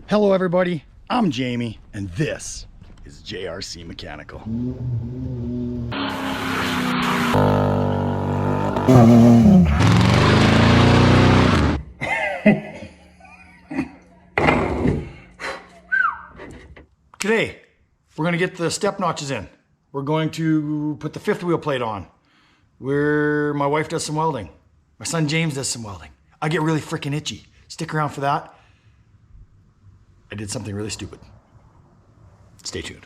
Hello everybody, I'm Jamie, and this is JRC Mechanical. Today, we're going to get the step notches in. We're going to put the fifth wheel plate on. My wife does some welding. My son James does some welding. I get really freaking itchy. Stick around for that. I did something really stupid. Stay tuned.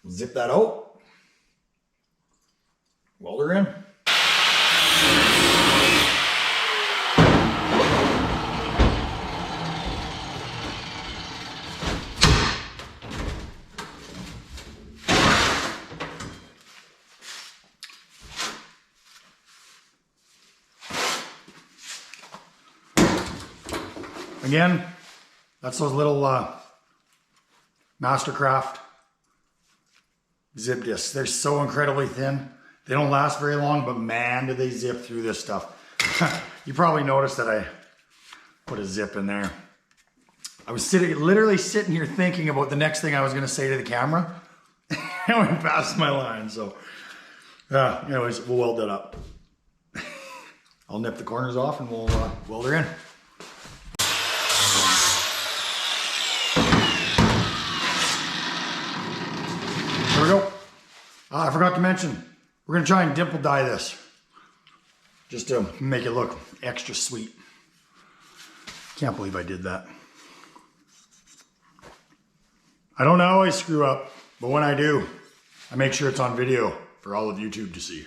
Zip that out. Welder in. Again, that's those little Mastercraft zip discs. They're so incredibly thin. They don't last very long, but man, do they zip through this stuff. You probably noticed that I put a zip in there. I was literally sitting here thinking about the next thing I was going to say to the camera. I went past my line, so anyways, we'll weld that up. I'll nip the corners off and we'll weld her in. There we go. I forgot to mention, we're going to try and dimple dye this. Just to make it look extra sweet. Can't believe I did that. I don't always screw up, but when I do, I make sure it's on video for all of YouTube to see.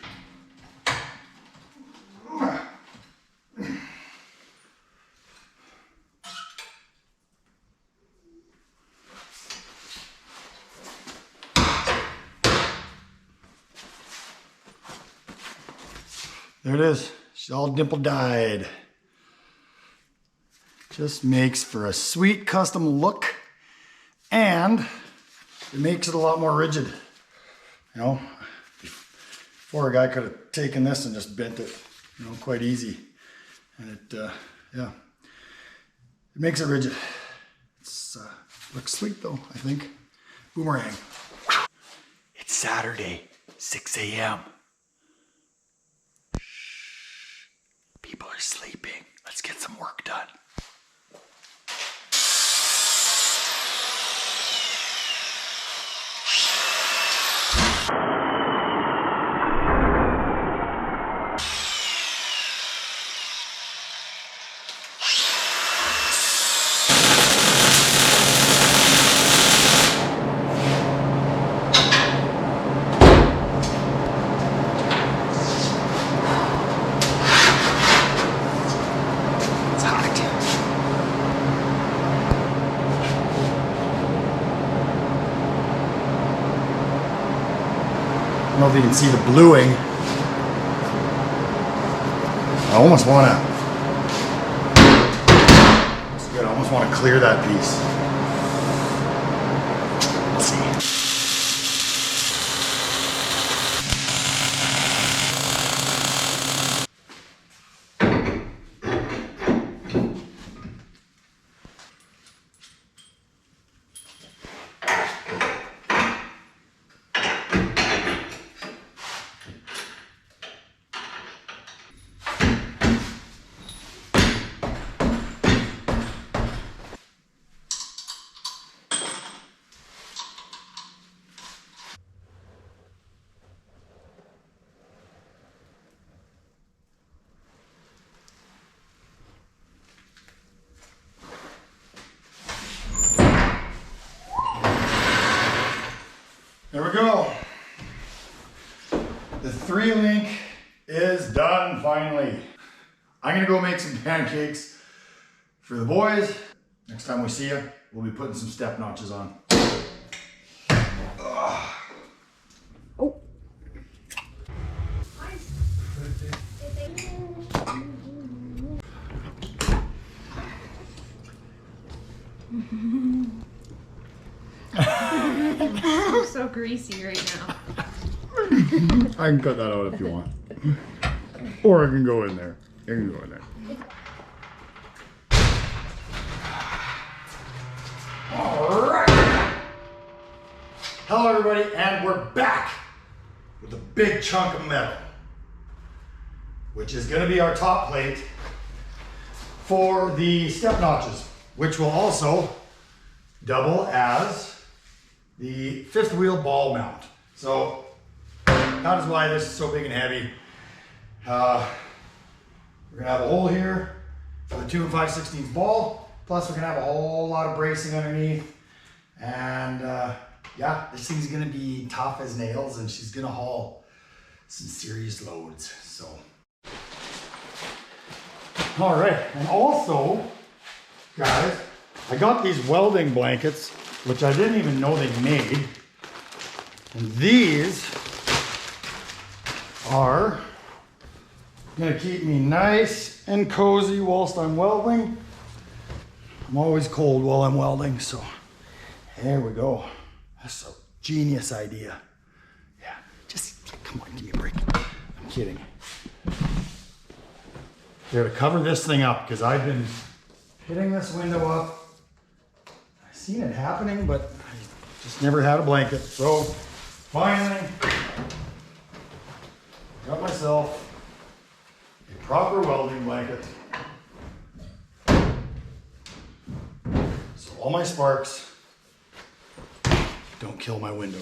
There it is. She's all dimple dyed. Just makes for a sweet custom look, and it makes it a lot more rigid. You know, before a guy could have taken this and just bent it, you know, quite easy. And it, yeah, it makes it rigid. It's looks sweet though, I think. Boomerang. It's Saturday, 6 a.m. People are sleeping. Let's get some work done. I don't know if you can see the bluing. I almost want to, it's good, I almost want to clear that piece. Let's see. There we go. The 3-link is done finally. I'm gonna go make some pancakes for the boys. Next time we see you, we'll be putting some step notches on. Oh. I'm so greasy right now. I can cut that out if you want. Or I can go in there. There you go then. All right. Hello everybody, and we're back with a big chunk of metal, which is going to be our top plate for the step notches, which will also double as the fifth wheel ball mount. So that is why this is so big and heavy. We're gonna have a hole here for the 2 5/16 ball. Plus we're gonna have a whole lot of bracing underneath. And yeah, this thing's gonna be tough as nails, and she's gonna haul some serious loads, so. All right, and also, guys, I got these welding blankets, which I didn't even know they made. And these are gonna keep me nice and cozy whilst I'm welding. I'm always cold while I'm welding, so there we go. That's a genius idea. Yeah, just come on, give me a break. I'm kidding. Here to cover this thing up, because I've been hitting this window up. I've seen it happening, but I just never had a blanket. So finally, got myself a proper welding blanket. So all my sparks don't kill my window.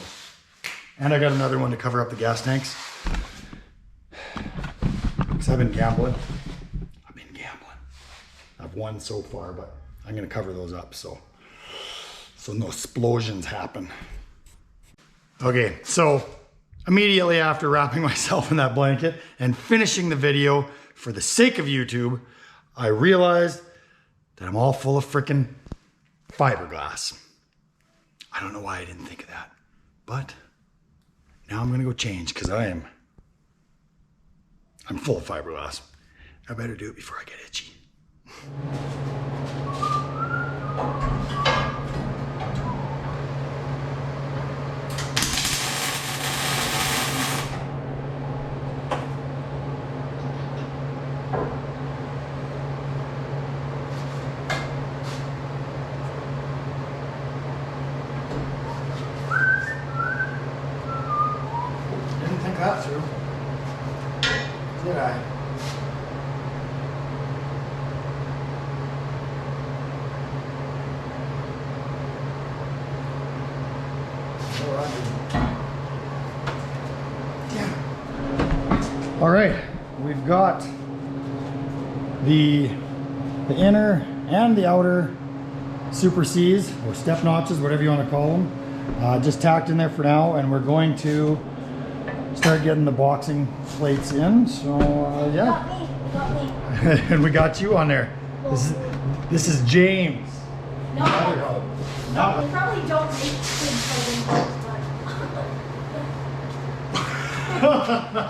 And I got another one to cover up the gas tanks. Because I've been gambling. I've won so far, but I'm gonna cover those up so no explosions happen. Okay, so immediately after wrapping myself in that blanket and finishing the video for the sake of YouTube, I realized that I'm all full of frickin' fiberglass. I don't know why I didn't think of that, but now I'm gonna go change because I'm full of fiberglass. I better do it before I get itchy. Didn't think that through, did I? All right, we've got the inner and the outer Super Cs, or step notches, whatever you want to call them, just tacked in there for now, and we're going to start getting the boxing plates in. So yeah, got me. And we got you on there. This is James. No, they probably don't make good clothing.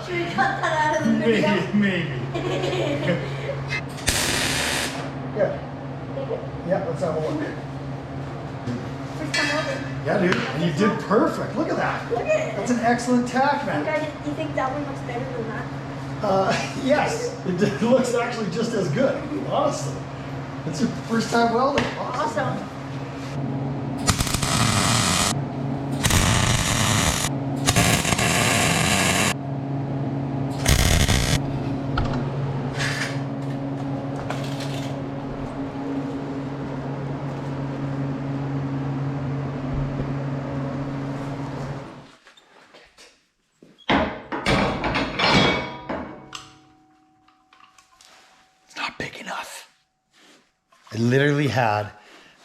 Should we cut that out of the video? Maybe. Yeah. Yeah, let's have a look. First time over. Yeah, dude. And you did perfect. Look at that. Look at it. That's an excellent tack, man. Do you think that one looks better than that? Yes. It looks actually just as good, honestly. It's your first time welding. Awesome.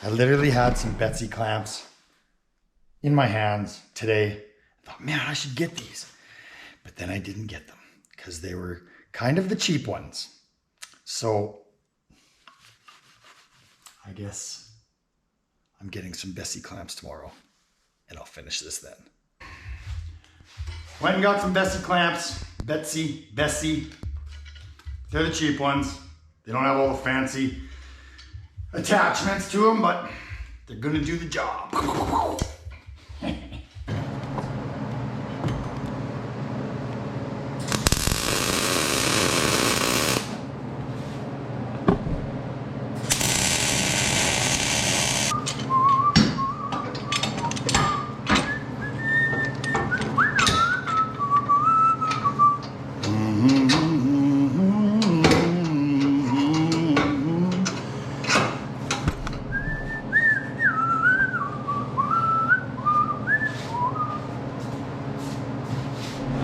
I literally had some Betsy clamps in my hands today. I thought, man, I should get these. But then I didn't get them because they were kind of the cheap ones. So I guess I'm getting some Betsy clamps tomorrow and I'll finish this then. Went and got some Betsy clamps. Betsy. They're the cheap ones. They don't have all the fancy attachments to them, but they're gonna do the job.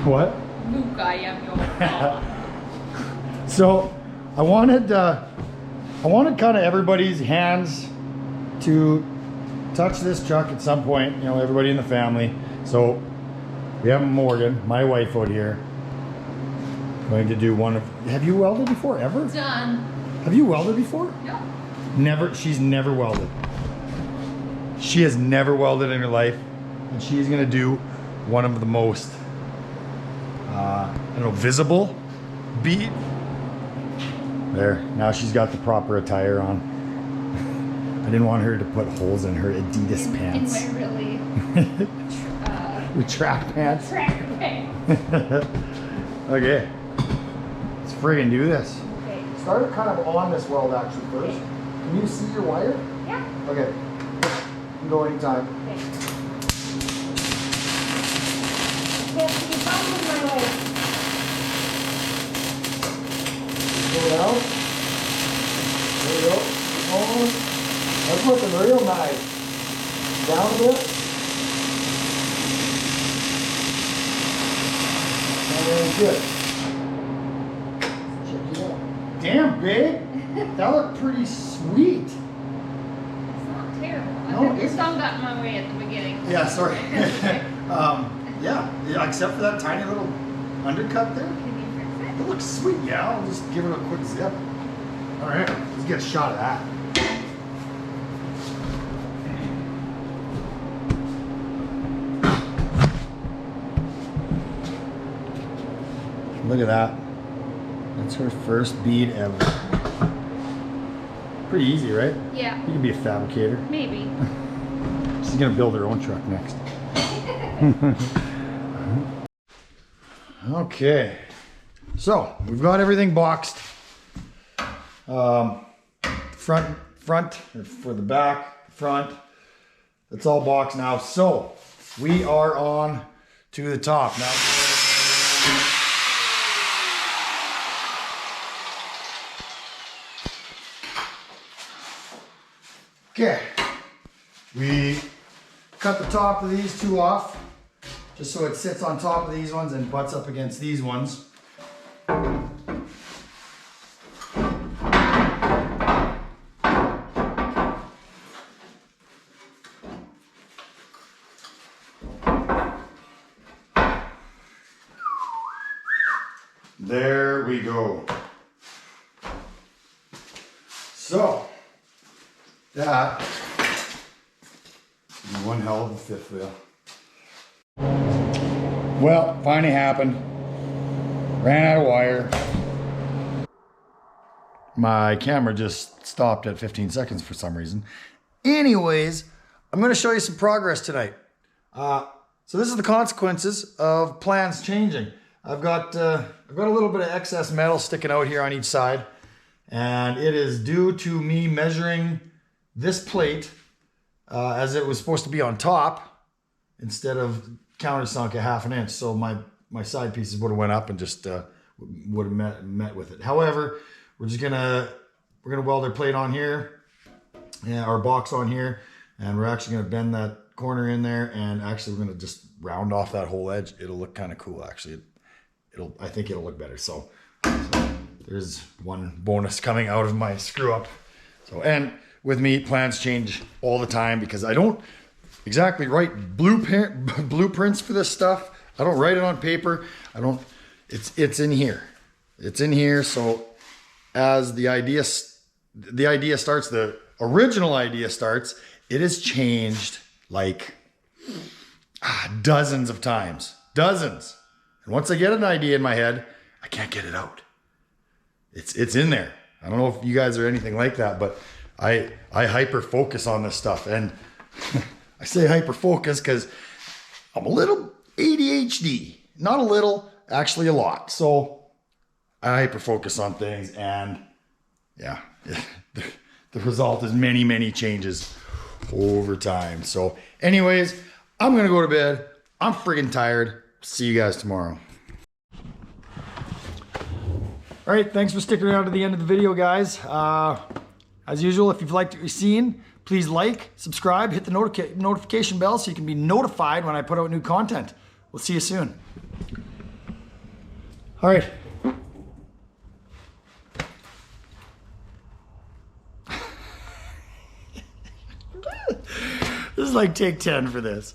What? Luke, I am your father. So I wanted kind of everybody's hands to touch this truck at some point, you know, everybody in the family. So we have Morgan, my wife out here, going to do one of, have you welded before, ever? Done. Have you welded before? No. Never, she's never welded. She has never welded in her life, and she's gonna do one of the most, I don't know, visible bead. There, now she's got the proper attire on. I didn't want her to put holes in her Adidas pants. In my really Track pants. track pants. Okay, let's friggin' do this. Okay. Start it kind of on this weld actually first. Can you see your wire? Yeah. Okay, you can go anytime. Okay. Yes, you followed my way. Pull it out. There you go. Oh, that's looking real nice. Down a bit. And good. Check it out. Damn, babe. That looked pretty sweet. It's not terrible. I No, think your it's- thumb got in my way at the beginning. Yeah, sorry. Yeah, except for that tiny little undercut there. Can you fix it? It looks sweet. Yeah, I'll just give it a quick zip. All right, let's get a shot of that. Look at that. That's her first bead ever. Pretty easy, right? Yeah. You can be a fabricator. Maybe. She's gonna build her own truck next. Okay, so we've got everything boxed. Front or for the back, front. It's all boxed now. So we are on to the top now. Okay, we cut the top of these two off just so it sits on top of these ones and butts up against these ones. There we go. So that is one hell of a fifth wheel. Well, finally happened. Ran out of wire. My camera just stopped at 15 seconds for some reason. Anyways, I'm going to show you some progress tonight. So this is the consequences of plans changing. I've got a little bit of excess metal sticking out here on each side, and it is due to me measuring this plate as it was supposed to be on top instead of countersunk a ½ inch. So my side pieces would have went up and just would have met with it. However, we're gonna weld our plate on here, our box on here, and we're actually gonna bend that corner in there, and actually we're gonna just round off that whole edge. It'll look kind of cool actually. I think it'll look better. So there's one bonus coming out of my screw up. So, and with me, plans change all the time because I don't exactly write blueprints for this stuff. I don't write it on paper. It's in here. It's in here. So as the original idea starts, it has changed like dozens of times. Dozens. And once I get an idea in my head, I can't get it out. It's in there. I don't know if you guys are anything like that, but I hyper focus on this stuff. And I say hyper focus because I'm a little ADHD. Not a little, actually a lot. So I hyper focus on things, and yeah, the result is many, many changes over time. So anyways, I'm gonna go to bed. I'm friggin' tired. See you guys tomorrow. All right, thanks for sticking around to the end of the video, guys. As usual, if you've liked what you've seen, please like, subscribe, hit the notification bell so you can be notified when I put out new content. We'll see you soon. All right. This is like take 10 for this.